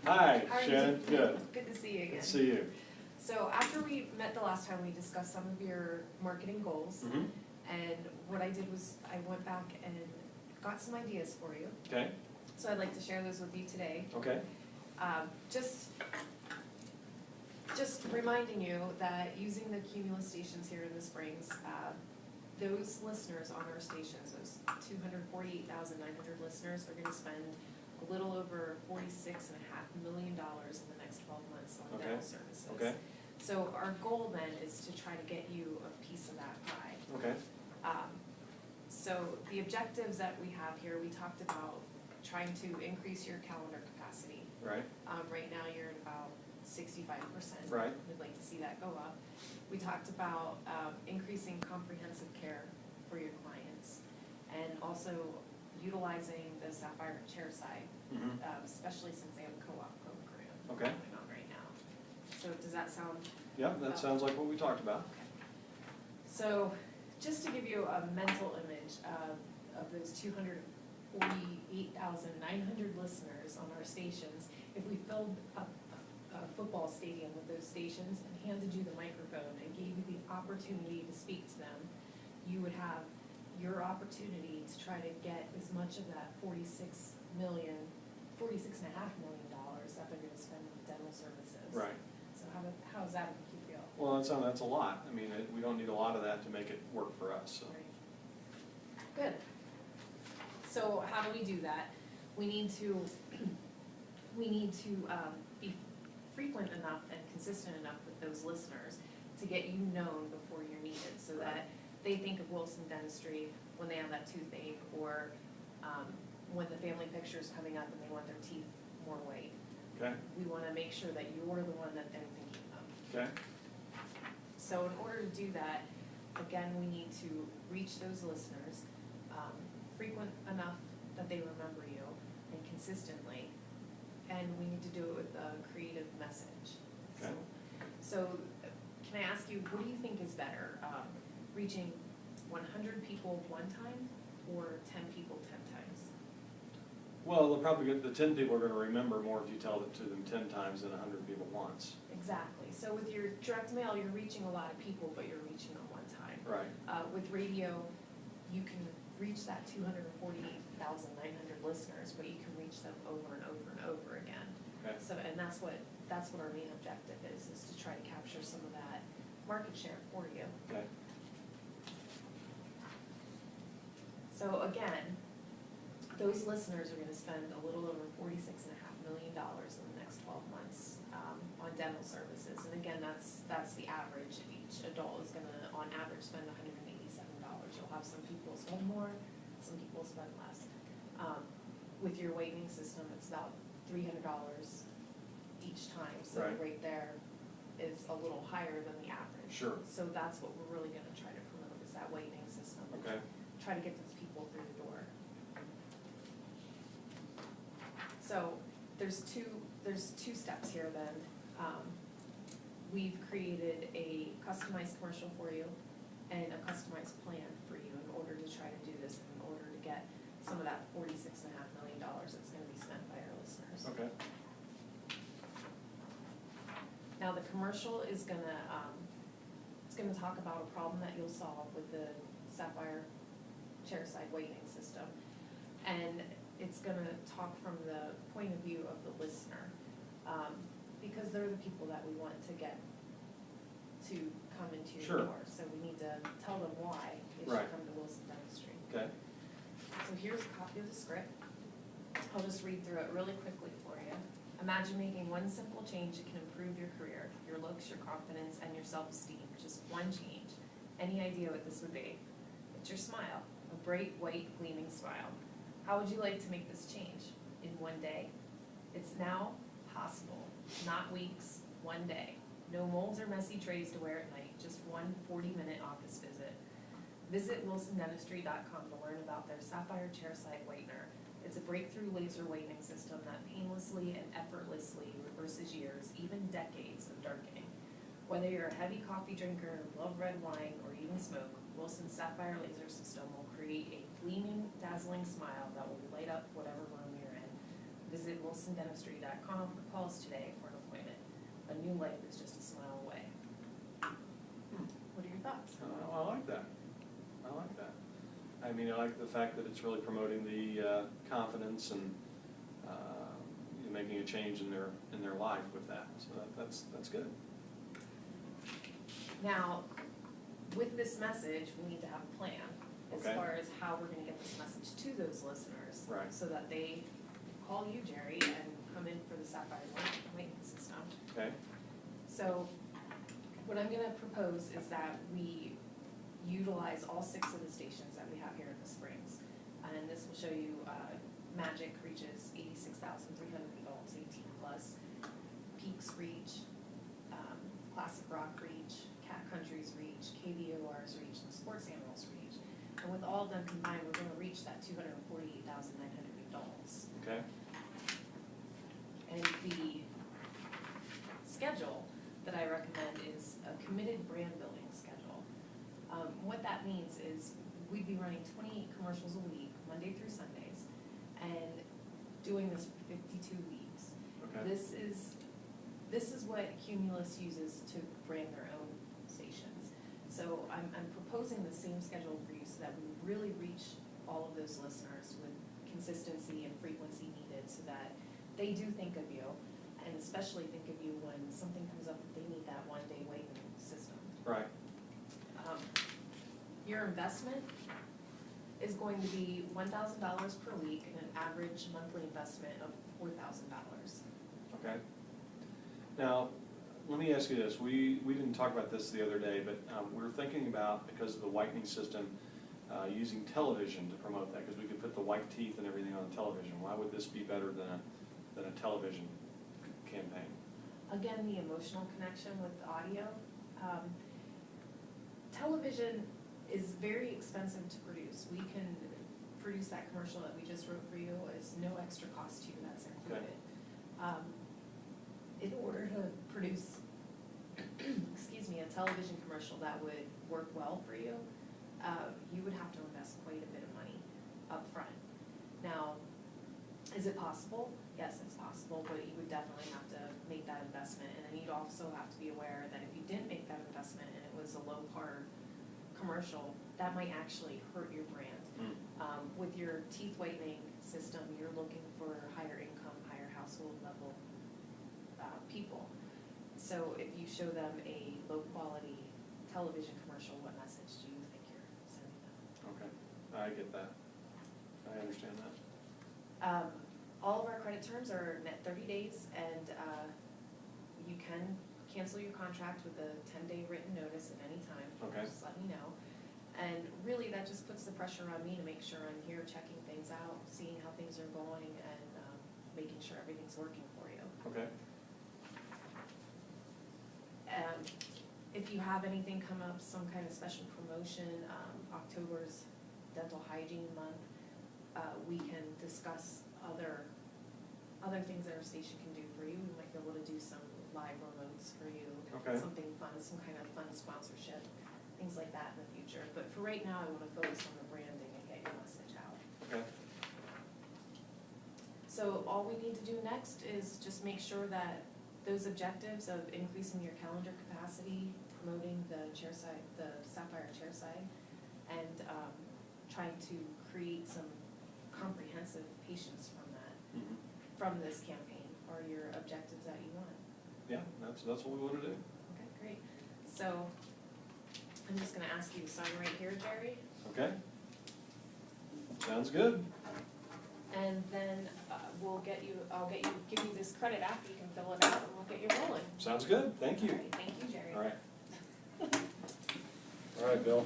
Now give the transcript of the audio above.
Hi, How are you Shannon. doing? Good. Good to see you again. Good to see you. So after we met the last time, we discussed some of your marketing goals. Mm-hmm. And what I did was I went back and got some ideas for you. Okay. So I'd like to share those with you today. Okay. Just reminding you that using the Cumulus stations here in the Springs, those listeners on our stations, those 248,900 listeners, are going to spend a little over $46.5 million in the next 12 months on dental services. Okay. So our goal then is to try to get you a piece of that pie. Okay. So the objectives that we have here, we talked about trying to increase your calendar capacity. Right. Right now you're at about 65%. Right. We'd like to see that go up. We talked about increasing comprehensive care for your clients and also utilizing the Sapphire Chairside, especially since they have a co-op program going on right now. So does that sound? Yeah, that sounds like what we talked about. Okay. So just to give you a mental image of those 248,900 listeners on our stations, if we filled up a football stadium with those stations and handed you the microphone and gave you the opportunity to speak to them, you would have your opportunity to try to get as much of that $46.5 million that they're going to spend on dental services. Right. So how does that make you feel? Well, that's a lot. I mean, we don't need a lot of that to make it work for us. So. Right. Good. So how do we do that? We need to be frequent enough and consistent enough with those listeners to get you known before you're needed, so that they think of Wilson Dentistry when they have that toothache, or when the family picture is coming up and they want their teeth more white. Okay. We want to make sure that you're the one that they're thinking of. Okay. So in order to do that, again, we need to reach those listeners frequent enough that they remember you, and consistently, and we need to do it with a creative message. Okay. So can I ask you, what do you think is better, reaching 100 people one time or 10 people 10 times? Well, they'll probably the 10 people are going to remember more if you tell it to them 10 times than 100 people once. Exactly. So with your direct mail, you're reaching a lot of people, but you're reaching them one time. Right. With radio, you can reach that 248,900 listeners, but you can reach them over and over and over again. Okay. So, and that's what our main objective is to try to capture some of that market share for you. Okay. So again, those listeners are going to spend a little over $46.5 million in the next 12 months on dental services. And again, that's the average. Each adult is going to, on average, spend $187. You'll have some people spend more, some people spend less. With your whitening system, it's about $300 each time. So right there is a little higher than the average. Sure. So that's what we're really going to try to promote, is that whitening system. Okay. Try to get those people through the door. So there's two steps here then. We've created a customized commercial for you and a customized plan for you in order to try to do this, in order to get some of that $46.5 million that's going to be spent by our listeners. Okay. Now the commercial is going to talk about a problem that you'll solve with the Sapphire Chairside whitening system, and it's going to talk from the point of view of the listener, because they're the people that we want to get to come into your door. So we need to tell them why they should come to Wilson Dentistry. Okay. So here's a copy of the script. I'll just read through it really quickly for you. Imagine making one simple change that can improve your career, your looks, your confidence, and your self-esteem. Just one change. Any idea what this would be? It's your smile. A bright, white, gleaming smile. How would you like to make this change? In one day? It's now possible. Not weeks, one day. No molds or messy trays to wear at night. Just one 40-minute office visit. Visit wilsondentistry.com to learn about their Sapphire Chairside Whitener. It's a breakthrough laser whitening system that painlessly and effortlessly reverses years, even decades of darkening. Whether you're a heavy coffee drinker, love red wine, or even smoke, Wilson's Sapphire laser system will create a gleaming, dazzling smile that will light up whatever room you're in. Visit wilsondentistry.com or call us today for an appointment. A new life is just a smile away. What are your thoughts? I like that. I like that. I mean, I like the fact that it's really promoting the confidence and making a change in their life with that. So that's good. Now, with this message, we need to have a plan as Okay. far as how we're gonna get this message to those listeners. Right. So that they call you, Jerry, and come in for the Sapphire maintenance system. Okay. So, what I'm gonna propose is that we utilize all 6 of the stations that we have here in the Springs. And this will show you, Magic reaches 86,300 adults, 18 plus. Peaks reach, Classic Rock reach, Cat Country's reach, KVOR's reach, and Sports Animals reach. And with all of them combined, we're gonna reach that 248,900 adults. Okay. And the schedule that I recommend is a committed brand building schedule. What that means is we'd be running 28 commercials a week, Monday through Sundays, and doing this for 52 weeks. Okay. This is what Cumulus uses to brand their own stations. So I'm proposing the same schedule for you so that we really reach all of those listeners with consistency and frequency needed so that they do think of you, and especially think of you when something comes up that they need that one-day waiting system. Right. Your investment is going to be $1,000 per week and an average monthly investment of $4,000. Okay. Now, let me ask you this. We didn't talk about this the other day, but we're thinking about, because of the whitening system, using television to promote that, because we could put the white teeth and everything on television. Why would this be better than a television campaign? Again, the emotional connection with audio. Television is very expensive to produce. We can produce that commercial that we just wrote for you. It's no extra cost to you, that's included. In order to produce, excuse me, a television commercial that would work well for you, you would have to invest quite a bit of money up front. Now, is it possible? Yes, it's possible, but you would definitely have to make that investment. And then you'd also have to be aware that if you didn't make that investment and it was a low par commercial, that might actually hurt your brand. With your teeth whitening system, you're looking for higher income, higher household level people. So if you show them a low quality television commercial, what message do you think you're sending them? Okay, I get that. I understand that. All of our credit terms are net 30 days, and you can cancel your contract with a 10-day written notice at any time. Okay. Just let me know. And really, that just puts the pressure on me to make sure I'm here checking things out, seeing how things are going, and making sure everything's working for you. Okay. If you have anything come up, some kind of special promotion, October's Dental Hygiene Month, we can discuss other things that our station can do for you. We might be able to do some live remotes for you, Okay. something fun, some kind of fun sponsorship, things like that in the future. But for right now, I want to focus on the branding and get your message out. Okay. So all we need to do next is just make sure that those objectives of increasing your calendar capacity, promoting the chairside, the Sapphire chairside, and trying to create some comprehensive patients from that, from this campaign, are your objectives that you want. Yeah, that's what we want to do. Okay, great. So I'm just gonna ask you to sign right here, Jerry. Okay. Sounds good. And then give you this credit after, you can fill it out, and we'll get you rolling. Sounds good. Thank you. All right, thank you, Jerry. All right. All right, Bill.